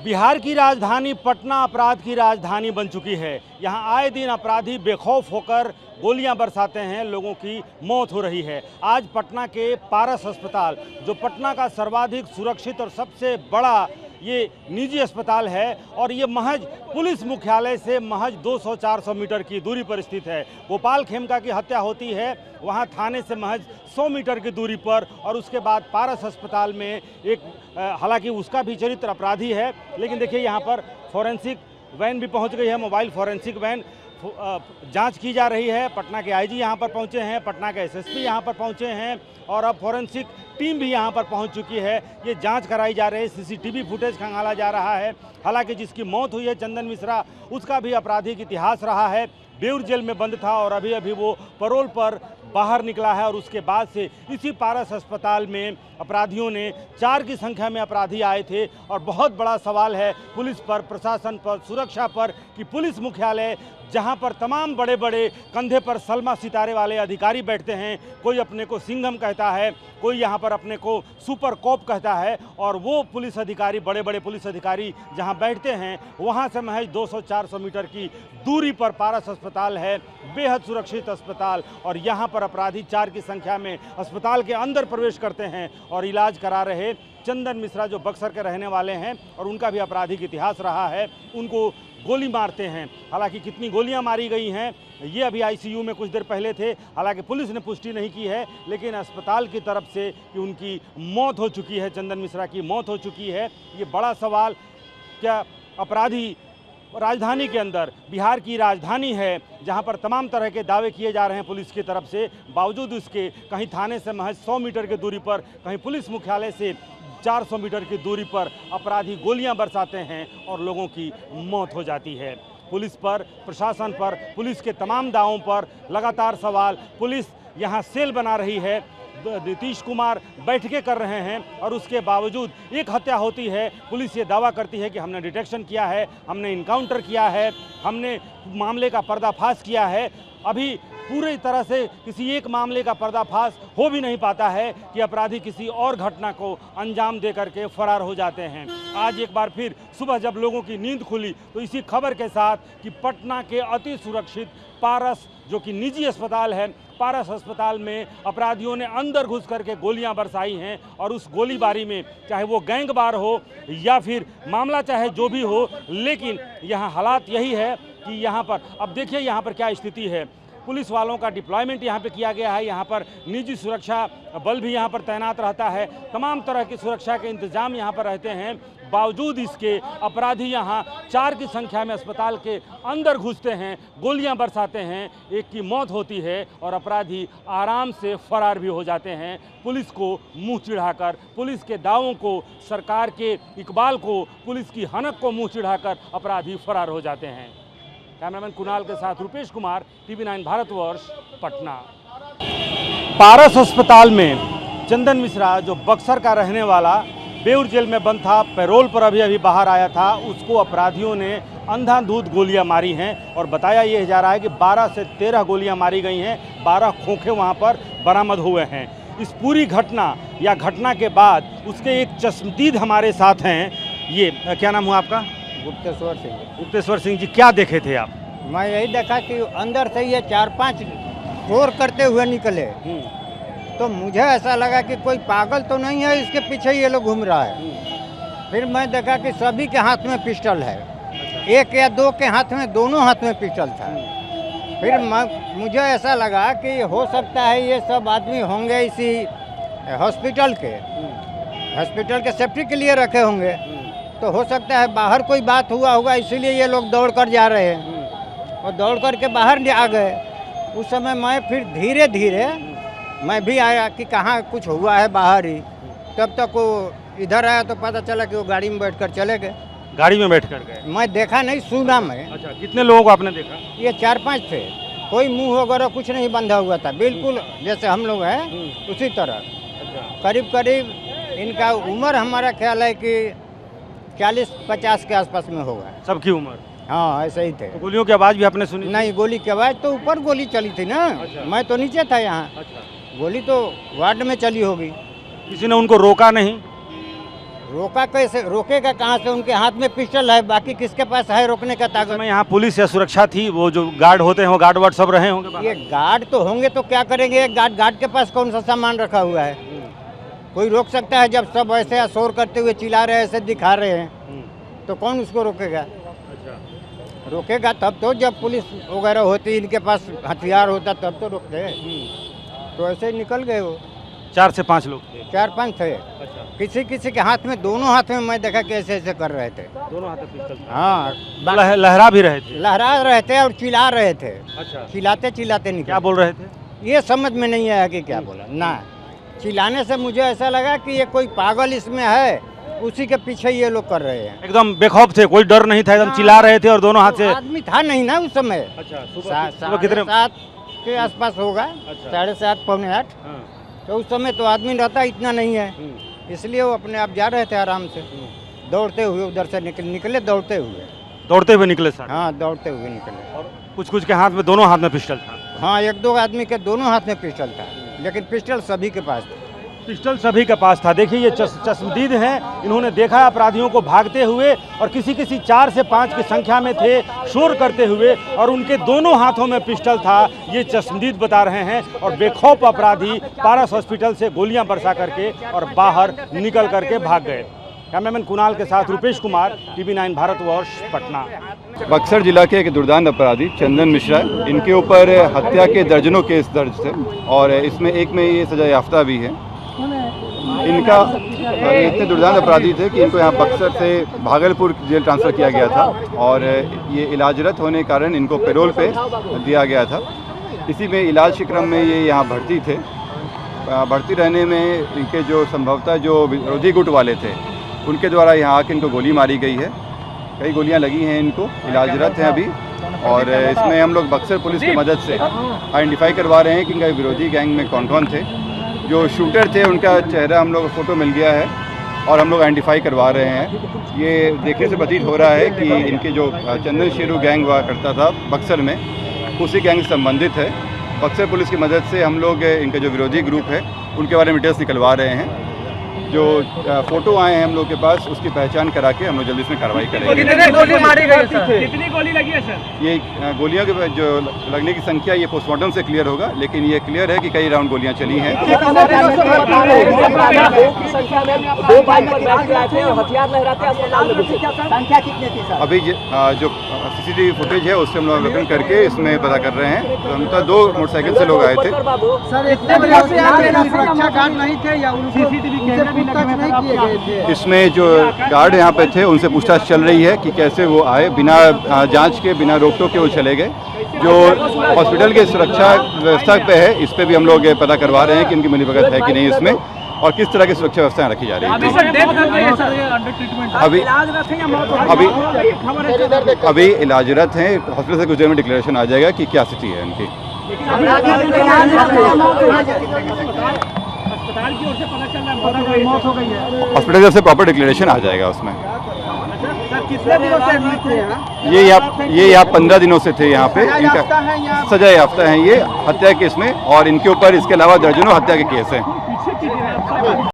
बिहार की राजधानी पटना अपराध की राजधानी बन चुकी है। यहाँ आए दिन अपराधी बेखौफ होकर गोलियां बरसाते हैं, लोगों की मौत हो रही है। आज पटना के पारस अस्पताल, जो पटना का सर्वाधिक सुरक्षित और सबसे बड़ा ये निजी अस्पताल है, और ये महज पुलिस मुख्यालय से महज 200-400 मीटर की दूरी पर स्थित है। गोपाल खेमका की हत्या होती है वहाँ थाने से महज 100 मीटर की दूरी पर, और उसके बाद पारस अस्पताल में एक हालांकि उसका भी चरित्र अपराधी है, लेकिन देखिए यहाँ पर फॉरेंसिक वैन भी पहुँच गई है। मोबाइल फॉरेंसिक वैन जांच की जा रही है। पटना के आईजी यहां पर पहुंचे हैं, पटना के एसएसपी यहां पर पहुंचे हैं, और अब फॉरेंसिक टीम भी यहां पर पहुंच चुकी है। ये जांच कराई जा रही है, सीसीटीवी फुटेज खंगाला जा रहा है। हालांकि जिसकी मौत हुई है चंदन मिश्रा, उसका भी आपराधिक इतिहास रहा है। बेउर जेल में बंद था और अभी अभी वो पैरोल पर बाहर निकला है, और उसके बाद से इसी पारस अस्पताल में अपराधियों ने 4 की संख्या में अपराधी आए थे। और बहुत बड़ा सवाल है पुलिस पर, प्रशासन पर, सुरक्षा पर कि पुलिस मुख्यालय जहां पर तमाम बड़े बड़े कंधे पर सलमा सितारे वाले अधिकारी बैठते हैं, कोई अपने को सिंघम कहता है, कोई यहां पर अपने को सुपर कॉप कहता है, और वो पुलिस अधिकारी, बड़े बड़े पुलिस अधिकारी जहां बैठते हैं वहां से महज 200-400 मीटर की दूरी पर पारस अस्पताल है, बेहद सुरक्षित अस्पताल। और यहाँ पर अपराधी 4 की संख्या में अस्पताल के अंदर प्रवेश करते हैं और इलाज करा रहे चंदन मिश्रा, जो बक्सर के रहने वाले हैं और उनका भी आपराधिक इतिहास रहा है, उनको गोली मारते हैं। हालांकि कितनी गोलियां मारी गई हैं ये अभी आईसीयू में कुछ देर पहले थे। हालांकि पुलिस ने पुष्टि नहीं की है, लेकिन अस्पताल की तरफ से कि उनकी मौत हो चुकी है, चंदन मिश्रा की मौत हो चुकी है। ये बड़ा सवाल, क्या अपराधी राजधानी के अंदर, बिहार की राजधानी है जहां पर तमाम तरह के दावे किए जा रहे हैं पुलिस की तरफ से, बावजूद उसके कहीं थाने से महज 100 मीटर की दूरी पर, कहीं पुलिस मुख्यालय से 400 मीटर की दूरी पर अपराधी गोलियां बरसाते हैं और लोगों की मौत हो जाती है। पुलिस पर, प्रशासन पर, पुलिस के तमाम दावों पर लगातार सवाल। पुलिस यहां सेल बना रही है, नीतीश कुमार बैठकें कर रहे हैं, और उसके बावजूद एक हत्या होती है, पुलिस ये दावा करती है कि हमने डिटेक्शन किया है, हमने इनकाउंटर किया है, हमने मामले का पर्दाफाश किया है। अभी पूरी तरह से किसी एक मामले का पर्दाफाश हो भी नहीं पाता है कि अपराधी किसी और घटना को अंजाम दे करके फरार हो जाते हैं। आज एक बार फिर सुबह जब लोगों की नींद खुली तो इसी खबर के साथ कि पटना के अति सुरक्षित पारस, जो कि निजी अस्पताल है, पारस अस्पताल में अपराधियों ने अंदर घुस करके गोलियां बरसाई हैं, और उस गोलीबारी में चाहे वो गैंगवार हो या फिर मामला चाहे जो भी हो, लेकिन यहाँ हालात यही है कि यहाँ पर अब देखिए यहाँ पर क्या स्थिति है। पुलिस वालों का डिप्लॉयमेंट यहाँ पे किया गया है, यहाँ पर निजी सुरक्षा बल भी यहाँ पर तैनात रहता है, तमाम तरह की सुरक्षा के इंतजाम यहाँ पर रहते हैं। बावजूद इसके अपराधी यहाँ 4 की संख्या में अस्पताल के अंदर घुसते हैं, गोलियां बरसाते हैं, एक की मौत होती है और अपराधी आराम से फरार भी हो जाते हैं। पुलिस को मुंह चिढ़ाकर, पुलिस के दावों को, सरकार के इकबाल को, पुलिस की हनक को मुंह चिढ़ाकर अपराधी फरार हो जाते हैं। कैमरामैन कुणाल के साथ रुपेश कुमार, TV9 भारतवर्ष, पटना। पारस अस्पताल में चंदन मिश्रा, जो बक्सर का रहने वाला, बेउर जेल में बंद था, पैरोल पर अभी अभी बाहर आया था, उसको अपराधियों ने अंधाधुंध गोलियां मारी हैं, और बताया यह जा रहा है कि 12 से 13 गोलियां मारी गई हैं, 12 खोखे वहां पर बरामद हुए हैं। इस पूरी घटना या घटना के बाद उसके एक चश्मदीद हमारे साथ हैं। ये क्या नाम हुआ आपका? गुप्तेश्वर सिंह। गुप्तेश्वर सिंह जी, क्या देखे थे आप? मैं यही देखा कि अंदर से ये 4-5 शोर करते हुए निकले, तो मुझे ऐसा लगा कि कोई पागल तो नहीं है इसके पीछे ये लोग घूम रहा है। फिर मैं देखा कि सभी के हाथ में पिस्टल है, एक या दो के हाथ में, दोनों हाथ में पिस्टल था। फिर मुझे ऐसा लगा कि हो सकता है ये सब आदमी होंगे इसी हॉस्पिटल के सेफ्टी के लिए रखे होंगे, तो हो सकता है बाहर कोई बात हुआ होगा, इसीलिए ये लोग दौड़ कर जा रहे हैं, और दौड़ कर के बाहर आ गए। उस समय मैं फिर धीरे धीरे मैं भी आया कि कहाँ कुछ हुआ है बाहर ही, तब तक वो इधर आया तो पता चला कि वो गाड़ी में बैठकर चले गए। गाड़ी में बैठकर गए? मैं देखा नहीं, सुना मैं। अच्छा, कितने लोगों को आपने देखा? ये 4-5 थे, कोई मुंह वगैरह कुछ नहीं बंधा हुआ था, बिल्कुल जैसे हम लोग हैं उसी तरह। करीब करीब इनका उम्र हमारा ख्याल है कि 40-50 के आसपास में होगा सबकी उम्र। हाँ, ऐसे ही थे। तो गोलियों की आवाज़ भी आपने सुनी? नहीं, गोली की आवाज़ तो ऊपर गोली चली थी ना। अच्छा। मैं तो नीचे था यहाँ। अच्छा। गोली तो वार्ड में चली होगी। किसी ने उनको रोका नहीं? रोका कैसे, रोकेगा कहाँ से? उनके हाथ में पिस्टल है, बाकी किसके पास है रोकने का ताकत? मैं यहाँ पुलिस या सुरक्षा थी, वो जो गार्ड होते हैं वो गार्ड वार्ड सब रहे होंगे बाहर? ये गार्ड तो होंगे तो क्या करेंगे? गार्ड के पास कौन सा सामान रखा हुआ है? कोई रोक सकता है जब सब ऐसे शोर करते हुए चिल्ला रहे हैं, ऐसे दिखा रहे हैं, तो कौन उसको रोकेगा? रोकेगा तब तो जब पुलिस वगैरह होती, इनके पास हथियार होता तब तो रोकते हैं। तो ऐसे ही निकल गए वो। 4 से 5 लोग थे। 4-5 थे। किसी किसी के हाथ में, दोनों हाथ में मैं देखा कि ऐसे ऐसे कर रहे थे। दोनों हाथ में पिस्टल था। हाँ, लहरा भी रहे थे। लहरा रहे थे और चिल्ला रहे थे। अच्छा, चिल्लाते चिल्लाते निकले। क्या बोल रहे थे? ये समझ में नहीं आया कि क्या बोला ना। चिल्लाने से मुझे ऐसा लगा कि ये कोई पागल इसमें है, उसी के पीछे ये लोग कर रहे हैं। एकदम बेखौफ थे, कोई डर नहीं था, एकदम चिल्ला रहे थे और दोनों हाथ से। आदमी था नहीं ना उस समय। अच्छा, सुबह कितने? 7 के आसपास होगा। अच्छा। 7:30 पौने 8। तो उस समय तो आदमी रहता इतना नहीं है, इसलिए वो अपने आप जा रहे थे आराम से, दौड़ते हुए उधर से निकले दौड़ते हुए निकले सर। हाँ, दौड़ते हुए निकले। और कुछ के हाथ में, दोनों हाथ में पिस्टल था। हाँ, 1-2 आदमी के दोनों हाथ में पिस्टल था, लेकिन पिस्टल सभी के पास था। पिस्टल सभी के पास था। देखिए ये चश्मदीद हैं, इन्होंने देखा अपराधियों को भागते हुए और किसी 4 से 5 की संख्या में थे, शोर करते हुए, और उनके दोनों हाथों में पिस्टल था। ये चश्मदीद बता रहे हैं। और बेखौफ अपराधी पारस हॉस्पिटल से गोलियां बरसा करके और बाहर निकल करके भाग गए। कैमरामैन कुणाल के साथ रुपेश कुमार, TV9 भारतवर्ष, पटना। बक्सर जिला के एक दुर्दांत अपराधी चंदन मिश्रा, इनके ऊपर हत्या के दर्जनों केस दर्ज थे और इसमें एक में ये सजा याफ्ता भी है। इनका इतने दुर्दांत अपराधी थे कि इनको यहाँ बक्सर से भागलपुर जेल ट्रांसफ़र किया गया था और ये इलाजरत होने के कारण इनको पैरोल पे दिया गया था। इसी में इलाज के क्रम में ये यहाँ भर्ती थे। भर्ती रहने में इनके जो संभवतः जो विरोधी गुट वाले थे, उनके द्वारा यहाँ आके इनको गोली मारी गई है। कई गोलियाँ लगी हैं, इनको इलाजरत हैं अभी। और इसमें हम लोग बक्सर पुलिस की मदद से आइडेंटिफाई करवा रहे हैं कि इनका विरोधी गैंग में कौन कौन थे। जो शूटर थे उनका चेहरा हम लोग फ़ोटो मिल गया है और हम लोग आइडेंटिफाई करवा रहे हैं। ये देखने से प्रतीत हो रहा है कि इनके जो चंदन शेरू गैंग हुआ करता था बक्सर में, उसी गैंग से संबंधित है। बक्सर पुलिस की मदद से हम लोग इनका जो विरोधी ग्रुप है उनके बारे में डिटेल्स निकलवा रहे हैं। जो फ़ोटो आए हैं हम लोग के पास, उसकी पहचान करा के हम लोग जल्दी इसमें कार्रवाई करेंगे। कितनी गोली मारी गई सर? कितनी गोली लगी है सर? ये गोलियों के जो लगने की संख्या ये पोस्टमार्टम से क्लियर होगा, लेकिन ये क्लियर है कि कई राउंड गोलियां चली हैं। अभी जो CCTV फुटेज है उससे हम लोग अवलोकन करके इसमें पता कर रहे हैं। तो हम तो 2 मोटरसाइकिल से लोग आए थे। सर, इतने बजे से सुरक्षा गार्ड नहीं थे या CCTV कैमरे भी नहीं किए गए थे? इसमें जो गार्ड यहाँ पे थे उनसे पूछताछ चल रही है कि कैसे वो आए, बिना जांच के, बिना रोक टोक के वो चले गए। जो हॉस्पिटल के सुरक्षा व्यवस्था पे है, इस पे भी हम लोग पता करवा रहे हैं कि उनकी मिलीभगत है कि नहीं इसमें, और किस तरह की सुरक्षा व्यवस्थाएं रखी जा रही है। अभी इलाजरत हैं। हॉस्पिटल से कुछ देर में डिक्लेरेशन आ जाएगा कि क्या स्थिति है उनकी। अस्पताल की ओर से पता चल रहा है मौत हो गई है। हॉस्पिटल से प्रॉपर डिक्लेरेशन आ जाएगा उसमें। सर, कितने दिनों से एडमिट थे यहाँ? ये यहाँ 15 दिनों से थे यहाँ पे। इनका सजा याफ्ता है ये हत्या केस में, और इनके ऊपर इसके अलावा दर्जनों हत्या के केस हैं।